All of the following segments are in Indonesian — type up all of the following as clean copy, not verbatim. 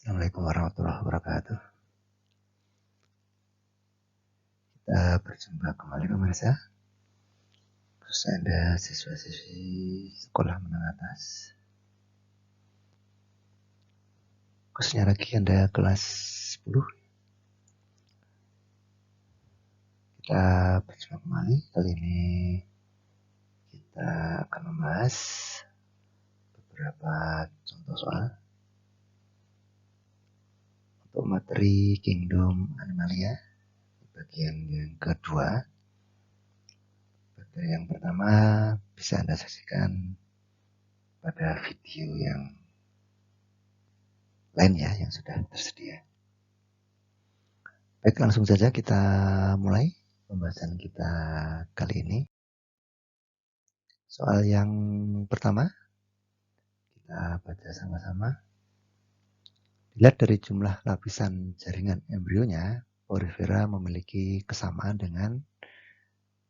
Assalamualaikum warahmatullahi wabarakatuh. Kita berjumpa kembali pemirsa. Terus Anda siswa-siswi sekolah menengah atas. Khususnya lagi Anda kelas 10. Kita berjumpa kembali. Kali ini kita akan membahas beberapa contoh soal untuk materi Kingdom Animalia bagian yang kedua. Bagian yang pertama bisa Anda saksikan pada video yang lain ya, yang sudah tersedia. Baik, langsung saja kita mulai pembahasan kita kali ini. Soal yang pertama, kita baca sama-sama. Dilihat dari jumlah lapisan jaringan embrionya, Porifera memiliki kesamaan dengan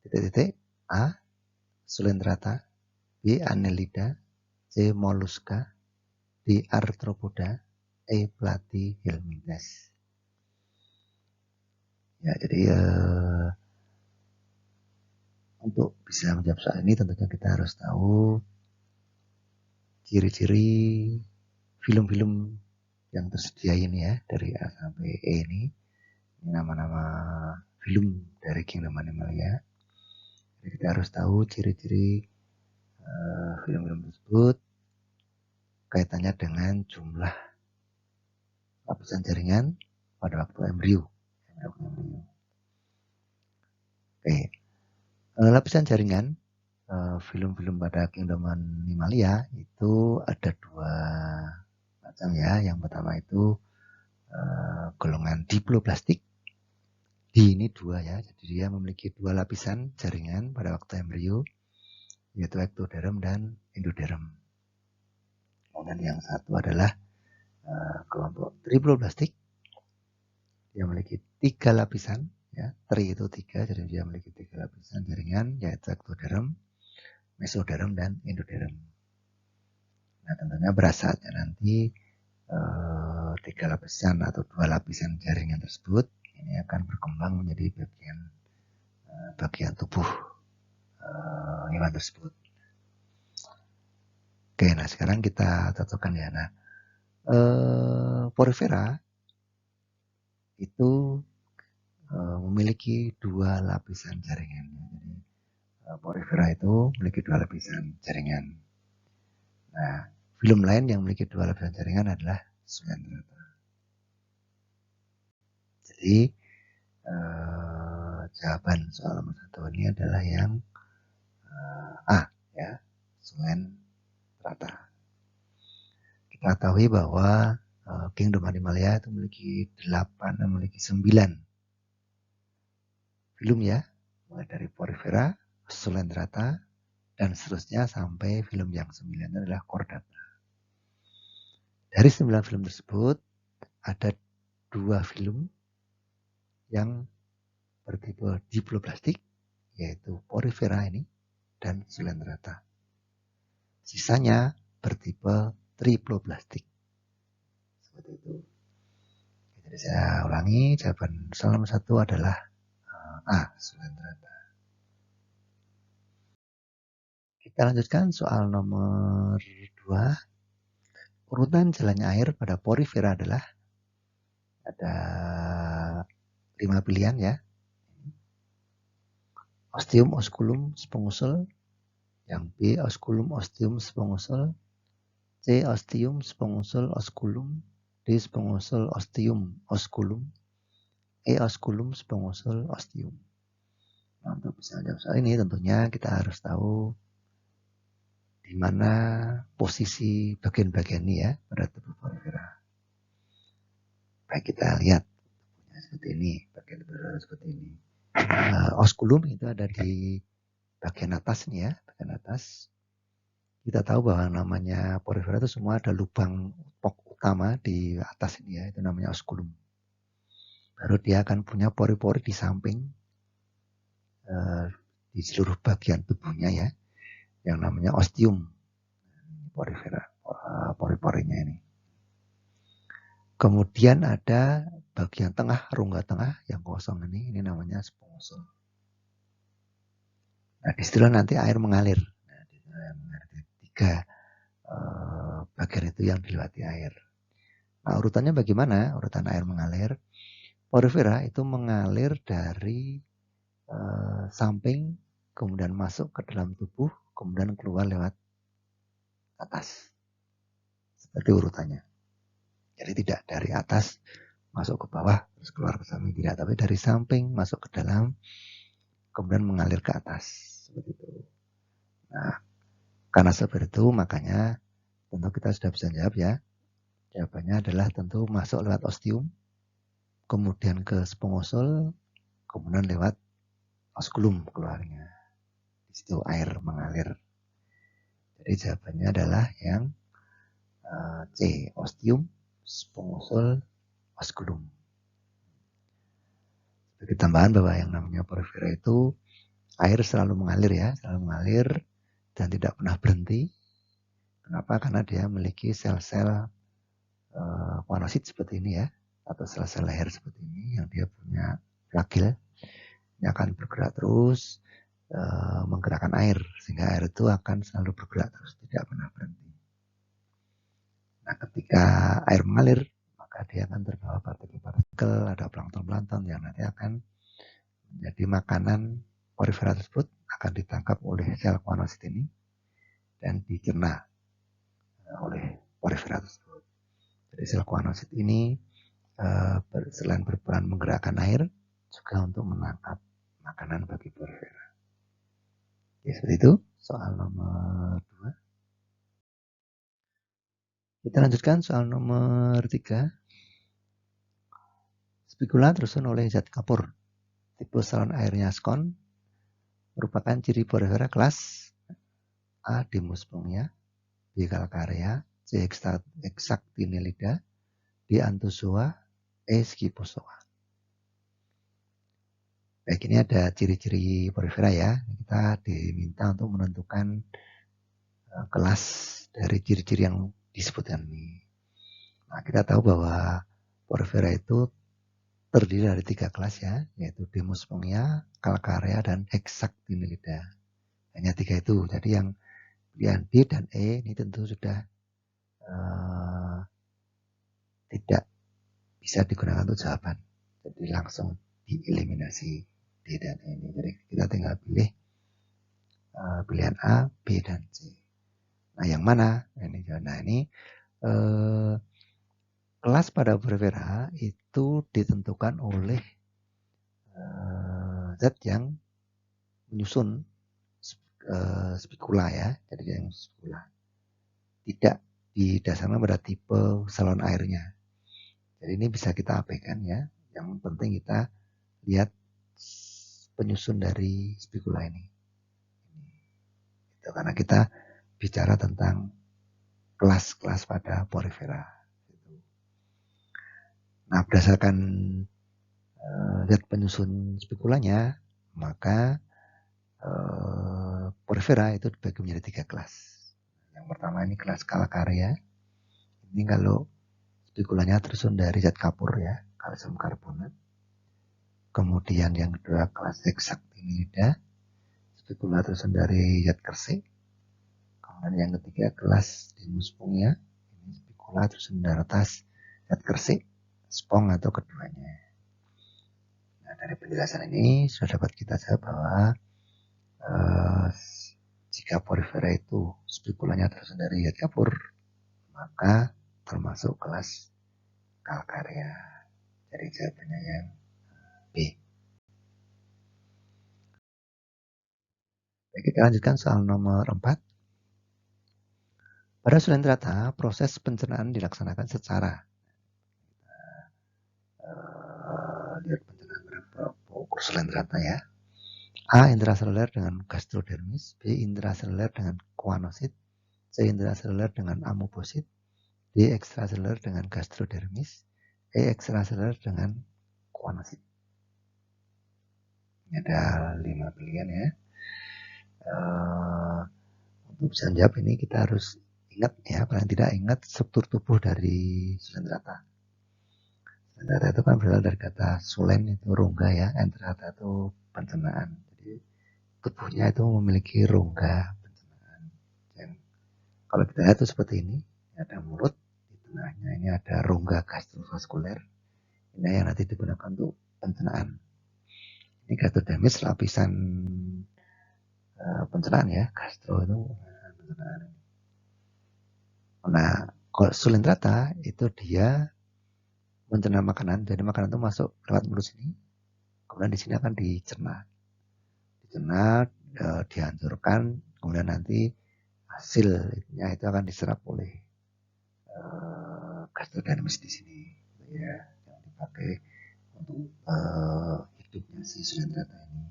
titik-titik A. Coelenterata, B. Annelida, C. Mollusca, D. Arthropoda, E. Platyhelminthes. Ya, jadi untuk bisa menjawab soal ini tentunya kita harus tahu ciri-ciri film-film yang tersedia ini ya, dari A sampai E ini nama-nama film dari Kingdom Animalia. Jadi kita harus tahu ciri-ciri film-film tersebut kaitannya dengan jumlah lapisan jaringan pada waktu embrio. Oke, lapisan jaringan film-film pada Kingdom Animalia itu ada dua macam ya. Yang pertama itu golongan diploblastik. D ini dua ya, jadi dia memiliki dua lapisan jaringan pada waktu embrio, yaitu ektoderm dan endoderm. Kemudian yang satu adalah kelompok triploblastik. Dia memiliki tiga lapisan, ya, tri itu tiga, jadi dia memiliki tiga lapisan jaringan, yaitu ektoderm, mesoderm, dan endoderm. Nah, tentunya berasalnya nanti tiga lapisan atau dua lapisan jaringan tersebut ini akan berkembang menjadi bagian tubuh hewan tersebut. Oke, nah sekarang kita cocokkan ya. Nah, Porifera itu memiliki dua lapisan jaringan. Jadi Porifera itu memiliki dua lapisan jaringan. Nah, film lain yang memiliki dua lapisan jaringan adalah Coelenterata. Jadi jawaban soal nomor 1 ini adalah yang A ya, Coelenterata. Kita ketahui bahwa Kingdom Animalia itu memiliki 9 film ya, mulai dari Porifera, Coelenterata, dan seterusnya sampai film yang 9 adalah Chordata. Dari 9 film tersebut ada 2 film yang bertipe diploblastik, yaitu Porifera ini dan Coelenterata. Sisanya bertipe triploblastik. Seperti itu. Jadi saya ulangi, jawaban soal nomor 1 adalah A, Coelenterata. Kita lanjutkan soal nomor 2. Urutan jalannya air pada Porifera adalah ada 5 pilihan ya. Ostium, osculum, spongusul. Yang B, osculum, ostium, spongusul. C, ostium, spongusul, osculum. D, spongusul, ostium, osculum. E, osculum, spongusul, ostium. Nah, untuk bisa menjawab soal ini tentunya kita harus tahu di mana posisi bagian-bagian ini ya pada tubuh Porifera. Baik, kita lihat seperti ini, bagian Porifera seperti ini. Osculum itu ada di bagian atas nih ya, bagian atas. Kita tahu bahwa namanya Porifera itu semua ada lubang utama di atas ini ya, itu namanya osculum. Baru dia akan punya pori-pori di samping di seluruh bagian tubuhnya ya, yang namanya ostium. Porifera, pori-porinya ini. Kemudian ada bagian tengah, rongga tengah yang kosong ini namanya sponsul. Nah, disitulah nanti air mengalir. Nah, tiga bagian itu yang dilewati air. Nah, urutannya bagaimana? Urutan air mengalir. Porifera itu mengalir dari samping, kemudian masuk ke dalam tubuh, kemudian keluar lewat atas. Seperti urutannya. Jadi tidak dari atas masuk ke bawah, terus keluar ke samping. Tidak, tapi dari samping masuk ke dalam, kemudian mengalir ke atas. Seperti itu. Nah, karena seperti itu, makanya tentu kita sudah bisa jawab ya. Jawabannya adalah tentu masuk lewat ostium, kemudian ke spongosul, kemudian lewat osculum keluarnya. Di situ air mengalir. Jadi jawabannya adalah yang C, ostium, spongosul, osculum. Sebagai tambahan bahwa yang namanya porifera itu air selalu mengalir ya, selalu mengalir dan tidak pernah berhenti. Kenapa? Karena dia memiliki sel-sel koanosit seperti ini ya, atau sel-sel leher seperti ini yang dia punya flagel. Ini akan bergerak terus menggerakkan air, sehingga air itu akan selalu bergerak terus, tidak pernah berhenti. Nah, ketika air mengalir, maka dia akan terbawa partikel-partikel, ada plankton-plankton yang nanti akan menjadi makanan porifera tersebut, akan ditangkap oleh sel koanosit ini dan dicerna oleh porifera tersebut. Jadi sel koanosit ini selain berperan menggerakkan air, juga untuk menangkap makanan bagi porifera. Ya, seperti itu soal nomor 2. Kita lanjutkan soal nomor 3. Spikula tersusun oleh zat kapur. Tipe saluran airnya skon merupakan ciri porifera kelas A. Demospermia, B. Calcarea, C. Hexactinellida, D. Anthozoa, E. Scyphozoa. Baik, ini ada ciri-ciri porifera ya. Kita diminta untuk menentukan kelas dari ciri-ciri yang disebutkan ini. Nah, kita tahu bahwa porifera itu terdiri dari 3 kelas ya, yaitu Demospermia, Calcarea, dan Hexactinellida. Hanya 3 itu. Jadi yang pilihan D dan E ini tentu sudah tidak bisa digunakan untuk jawaban. Jadi langsung dieliminasi D dan E ini. Jadi kita tinggal pilih pilihan A, B, dan C. Nah, yang mana? Nah, ini kelas pada porifera itu ditentukan oleh zat yang menyusun spikula ya. Jadi yang spikula tidak didasarkan pada tipe saluran airnya. Jadi ini bisa kita abaikan ya. Yang penting kita lihat penyusun dari spikula ini. Itu karena kita bicara tentang kelas-kelas pada porifera. Nah, berdasarkan zat penyusun spikulanya, maka porifera itu dibagi menjadi 3 kelas. Yang pertama ini kelas Calcarea. Ini kalau spikulanya tersusun dari zat kapur ya, kalsium karbonat. Kemudian yang kedua kelas Hexactinellida, spikula tersusun dari zat kersik. Kemudian yang ketiga kelas Demospermia, ini spikula tersusun dari atas zat kersik, spong atau keduanya. Nah, dari penjelasan ini sudah dapat kita jawab bahwa jika porifera itu spikulanya tersusun dari zat kapur, maka termasuk kelas Calcarea. Jadi jawabannya yang B. Baik, kita lanjutkan soal nomor 4. Pada Sulendrata, proses pencernaan dilaksanakan secara lihat pencernaan berapa ukur Sulendrata ya. A. Intraseluler dengan gastrodermis, B. Intraseluler dengan koanosit, C. Intraseluler dengan amoebosit, D. Ekstraseluler dengan gastrodermis, E. Ekstraseluler dengan koanosit. Ini ada 5 pilihan ya. Untuk bisa menjawab ini kita harus ingat ya, paling tidak ingat struktur tubuh dari Sulendrata. Sulentrata itu kan berasal dari kata sulen itu rongga ya, entrata itu pencernaan. Jadi tubuhnya itu memiliki rongga pencernaan. Dan kalau kita lihat itu seperti ini, ada mulut, di tengahnya ini ada rongga gastrovaskuler. Ini yang nanti digunakan untuk pencernaan. Ini gastrodermis lapisan pencernaan ya, gastro itu pencernaan. Nah, kalau sulentrata itu dia mencerna makanan, jadi makanan itu masuk lewat mulut sini, kemudian di sini akan dicerna, dihancurkan, kemudian nanti hasilnya itu akan diserap oleh gastrodermis di sini, ya, yang dipakai untuk hidupnya si sulentrata ini.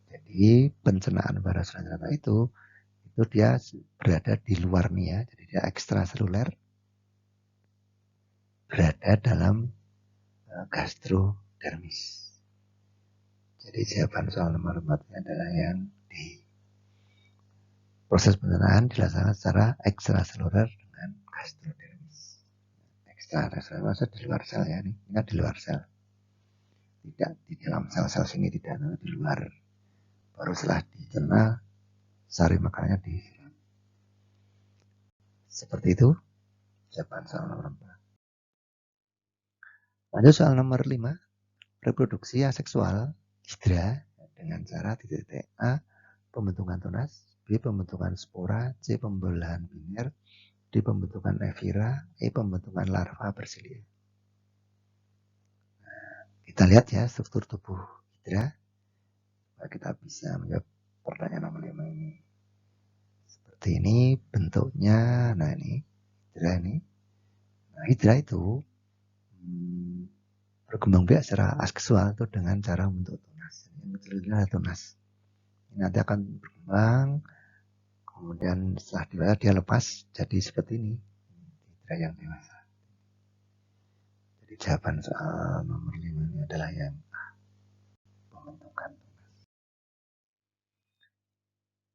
Jadi pencernaan pada sulentrata itu dia berada di luar nih ya, jadi dia ekstraseluler, berada dalam gastrodermis. Jadi jawaban soal nomor 4 adalah yang D. Proses pencernaan dilaksanakan secara ekstraseluler dengan gastrodermis. Ekstraseluler maksudnya di luar sel ya, ingat di luar sel. Tidak di dalam sel-sel sini, tidak, di luar. Baru setelah dicerna, sari makanannya diserap. Seperti itu jawaban soal nomor 4. Lanjut soal nomor 5. Reproduksi aseksual hidra dengan cara titik A. Pembentukan tunas, B. Pembentukan spora, C. Pembelahan biner, D. Pembentukan evira, E. Pembentukan larva bersilia. Kita lihat ya struktur tubuh hidra. Kita bisa menjawab pertanyaan nomor 5 ini. Seperti ini bentuknya. Nah ini hidra ini. Nah hidra itu berkembang biak secara aseksual itu dengan cara membentuk tunas. Yang kecil ini adalah tunas. Ini nanti akan berkembang. Kemudian setelah dewasa dia lepas jadi seperti ini. Hidra yang dewasa. Jadi jawaban soal nomor 5 ini adalah yang A. Pembentukan tunas.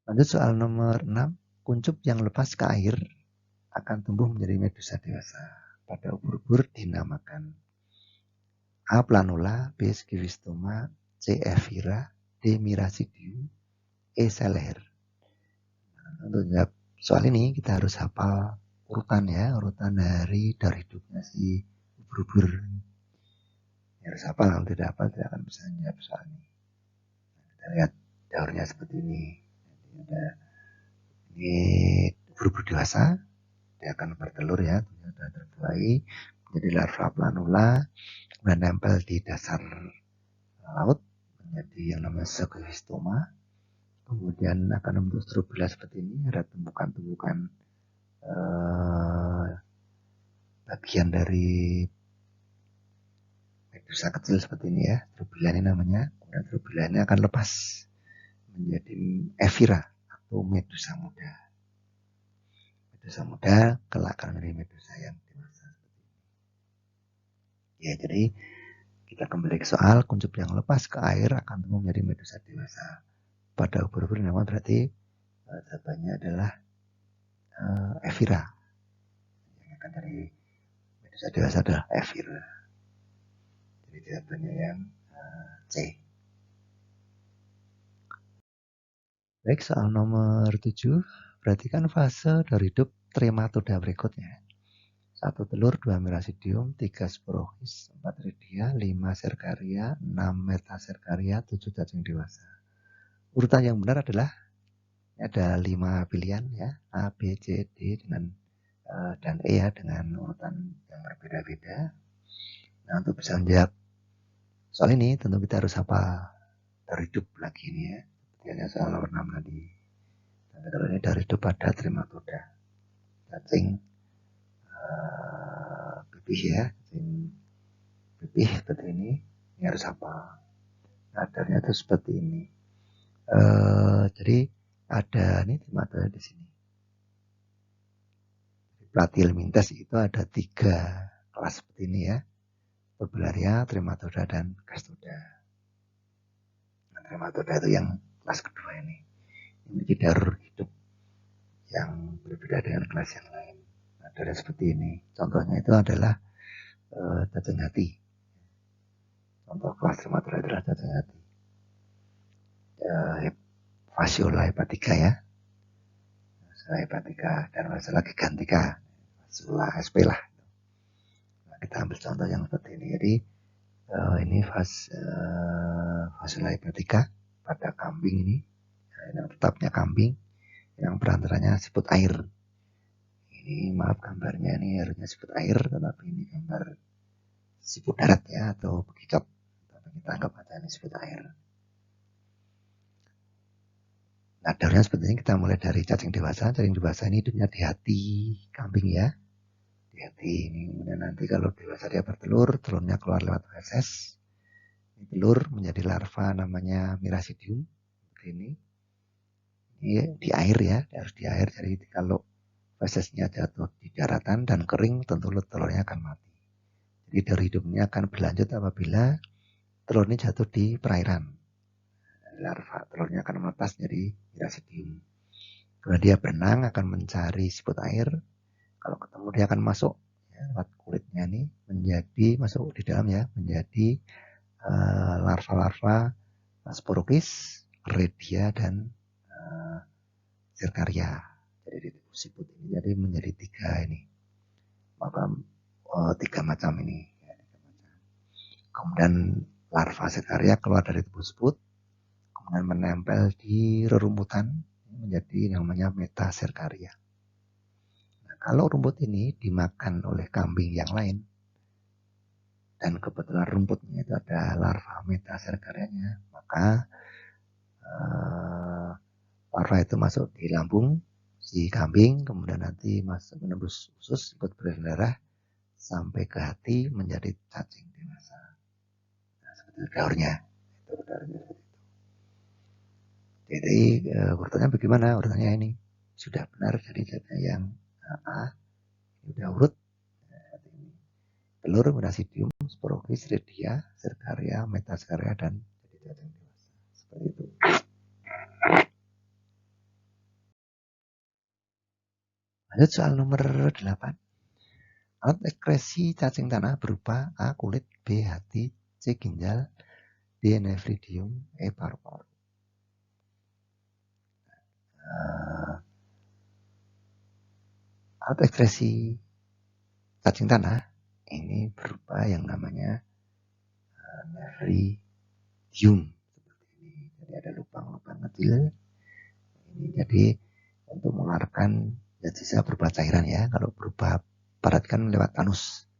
Lanjut soal nomor 6. Kuncup yang lepas ke air akan tumbuh menjadi medusa dewasa. Pada ubur-ubur dinamakan A. Planula, B. Skivistoma, C. Evira, D. Miracidium, E. Seleher. Nah, untuk jawab soal ini kita harus hafal urutan ya, urutan dari hidupnya si ubur-ubur. Harus hafal, kalau tidak hafal tidak akan bisa menjawab soal ini. Nah, kita lihat daurnya seperti ini. Ini ubur-ubur dewasa, dia akan bertelur ya, sudah terbuai menjadi larva planula, menempel di dasar laut menjadi yang namanya Skivistoma. Kemudian akan membentuk strobila seperti ini, ada tumbukan-tumbukan bagian dari medusa kecil seperti ini ya, strobila ini namanya. Kemudian strobila ini akan lepas menjadi evira atau medusa muda. Medusa muda kelak akan menjadi medusa yang dewasa. Ya, jadi kita kembali ke soal kuncup yang lepas ke air akan tumbuh menjadi medusa dewasa. Pada ubur-ubur memang berarti jawabannya adalah evira. Yang akan dari medusa dewasa adalah evira. Jadi jawabannya yang C. Baik, soal nomor 7. Perhatikan fase dari hidup trematoda berikutnya. 1 telur, 2 miracidium, 3 sporofis, 4 ridia, 5 serkaria, 6 metaserkaria, 7 cacing dewasa. Urutan yang benar adalah ada 5 pilihan ya, A, B, C, D dan E ya, dengan urutan yang berbeda-beda. Nah, untuk bisa menjawab soal ini tentu kita harus hafal dari hidup lagi ini ya. Seperti soal nomor 6 tadi. Dan kalau ini dari hidup pada trematoda. Cacing pipih ya, cacing pipih seperti ini. Ini harus hafal. Nadarnya itu seperti ini. Jadi ada ini trematoda di sini. Platyhelminthes itu ada 3 kelas seperti ini ya. Turbularia, trematoda, dan gastoda. Nah, trematoda itu yang kelas kedua ini. Memiliki daur hidup yang berbeda dengan kelas yang lain. Nah, dari seperti ini. Contohnya itu adalah cacing hati. Contoh kelas dermatoid adalah cacing hati. Fasciola hepatica ya, fasciola hepatica dan fasciola gigantica, fasciola SP lah. Nah, kita ambil contoh yang seperti ini. Jadi ini fasciola hepatica pada kambing ini, yang tetapnya kambing, yang perantaranya siput air. Ini maaf gambarnya ini harusnya siput air, tetapi ini gambar siput darat ya, atau bekicot. Kita anggap aja ini siput air. Nah, daunnya seperti ini. Kita mulai dari cacing dewasa. Cacing dewasa ini hidupnya di hati kambing ya, di hati ini. Kemudian nanti kalau dewasa dia bertelur, telurnya keluar lewat feses. Ini telur menjadi larva namanya Miracidium seperti ini. Ini di air ya, harus di air. Jadi kalau fesesnya jatuh di daratan dan kering, tentu telurnya akan mati. Jadi dari hidupnya akan berlanjut apabila telur ini jatuh di perairan. Larva telurnya akan menetas jadi Miracidium. Kalau dia berenang akan mencari siput air. Kalau ketemu dia akan masuk ya, lewat kulitnya ini menjadi masuk di dalam ya, menjadi larva-larva Sporokis, Redia dan Zircaria. Jadi di siput ini jadi menjadi tiga macam ini. Kemudian larva Zircaria keluar dari tubuh siput, kemudian menempel di rerumputan menjadi namanya Metazircaria. Nah, kalau rumput ini dimakan oleh kambing yang lain dan kebetulan rumputnya itu ada larva Metazircaria-nya, maka larva itu masuk di lambung si kambing, kemudian nanti masuk menembus usus, ikut berdarah sampai ke hati menjadi cacing dewasa. Nah, seperti daurnya. Itu daurnya seperti itu. Jadi urutannya bagaimana? Urutannya ini sudah benar jadi zatnya yang A, sudah urut. Telur, Miracidium, Sporokis, Redia, Zircaria, Metazircaria dan jadi cacing dewasa. Seperti itu. Lanjut soal nomor 8. Alat ekskresi cacing tanah berupa A. Kulit, B. Hati, C. Ginjal, D. Nephridium, E. Paru-paru. Alat ekskresi cacing tanah ini berupa yang namanya nephridium seperti ini. Jadi ada lubang-lubang kecil. Ini jadi untuk mengeluarkan zat sisa berupa cairan ya. Kalau berupa parat kan lewat anus.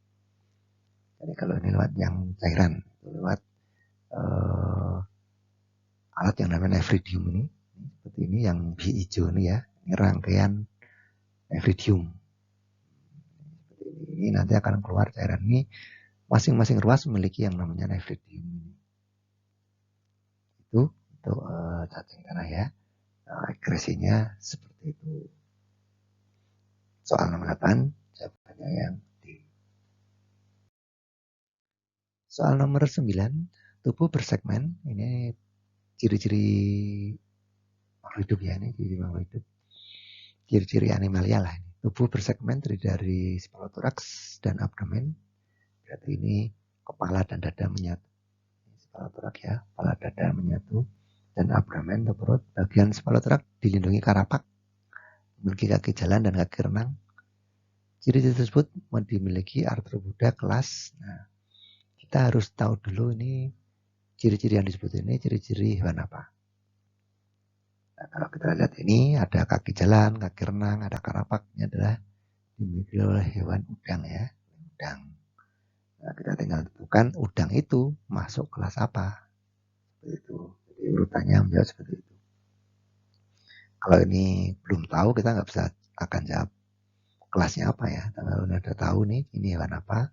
Jadi kalau ini lewat yang cairan, lewat alat yang namanya nephridium ini. Seperti ini yang hijau ini ya. Ini rangkaian nephridium. Seperti ini nanti akan keluar cairan ini. Masing-masing ruas memiliki yang namanya nephridium. Itu untuk cacing tanah ya. Ekskresinya seperti itu. Soal nomor 8, jawabannya yang D. Soal nomor 9, tubuh bersegmen. Ini ciri-ciri makhluk hidup ya, ini ciri makhluk hidup. Ciri-ciri animalia lah ini. Tubuh bersegmen terdiri dari spalothorax dan abdomen. Berarti ini kepala dan dada menyatu. Spalothorax ya, kepala dada menyatu. Dan abdomen atau perut. Bagian spalothorax dilindungi karapak, memiliki kaki jalan dan kaki renang. Ciri-ciri tersebut dimiliki arthropoda kelas. Nah, kita harus tahu dulu ini ciri-ciri yang disebut ini ciri-ciri hewan apa. Nah, kalau kita lihat ini ada kaki jalan, kaki renang, ada karapak. Ini adalah dimiliki oleh hewan udang ya. Udang. Nah, kita tinggal tentukan udang itu masuk kelas apa. Seperti itu. Jadi urutannya menjawab seperti itu. Kalau ini belum tahu, kita nggak bisa akan jawab kelasnya apa ya. Kalau udah tahu nih ini hewan apa,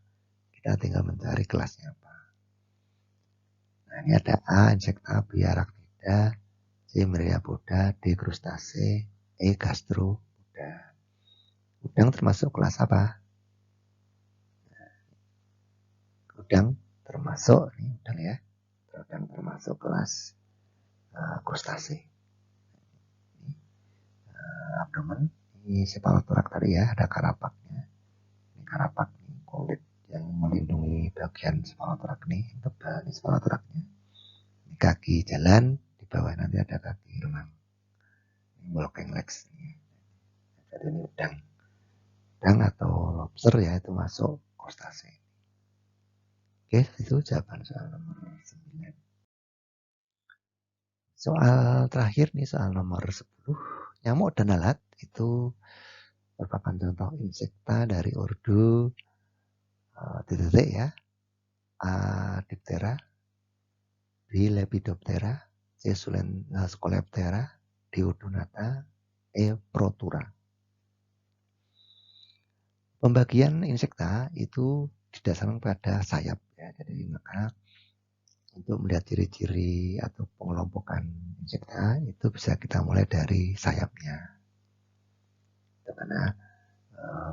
kita tinggal mencari kelasnya apa. Nah, ini ada A. Insecta, B. Arachnida, C. Myriapoda, D. Krustase, E. Gastropoda. Udang termasuk kelas apa? Udang termasuk ini udang ya. Udang termasuk kelas krustase. Abdomen ini cephalothorax tadi ya, ada karapaknya. Ini karapak ini kulit yang melindungi bagian bagian spalotruk nih, tebal nih spalotruknya. Ini kaki jalan, di bawah nanti ada kaki renang. Ini walking legs. Jadi ini udang atau lobster ya, itu masuk krustase. Oke, itu jawaban soal nomor 9. Soal terakhir nih, soal nomor 10. Nyamuk dan lalat itu merupakan contoh insekta dari ordo titik ya. A. Diptera, B. Lepidoptera, C. Scoleptera, D. Odonata, E. Protura. Pembagian insekta itu didasarkan pada sayap ya. Jadi maka untuk melihat ciri-ciri atau pengelompokan insekta itu bisa kita mulai dari sayapnya. Itu karena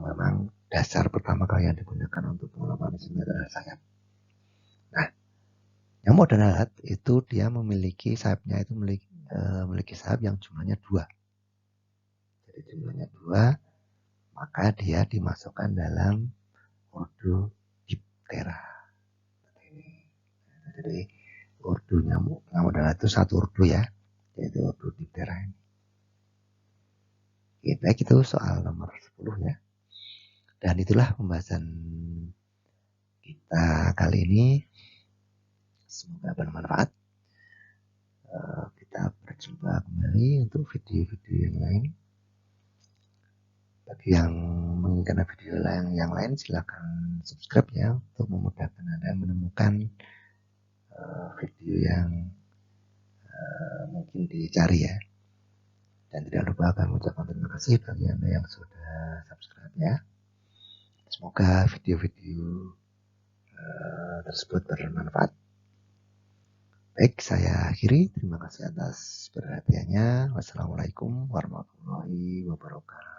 memang dasar pertama kali yang digunakan untuk pengelompokan insekta adalah sayap. Nah, nyamuk dan lalat itu dia memiliki sayapnya itu memiliki sayap yang jumlahnya 2. Jadi jumlahnya 2, maka dia dimasukkan dalam ordo Diptera. Jadi ordo nyamuk dan lalat itu satu ordo ya, yaitu ordo Diptera ini. Oke, baik, itu soal nomor 10 ya. Dan itulah pembahasan kita kali ini. Semoga bermanfaat. Kita berjumpa kembali untuk video-video yang lain. Bagi yang menginginkan video yang lain, silakan subscribe ya, untuk memudahkan Anda menemukan video yang mungkin dicari ya. Dan tidak lupa kami ucapkan terima kasih bagi Anda yang sudah subscribe ya. Semoga video-video tersebut bermanfaat. Baik, saya akhiri. Terima kasih atas perhatiannya. Wassalamualaikum warahmatullahi wabarakatuh.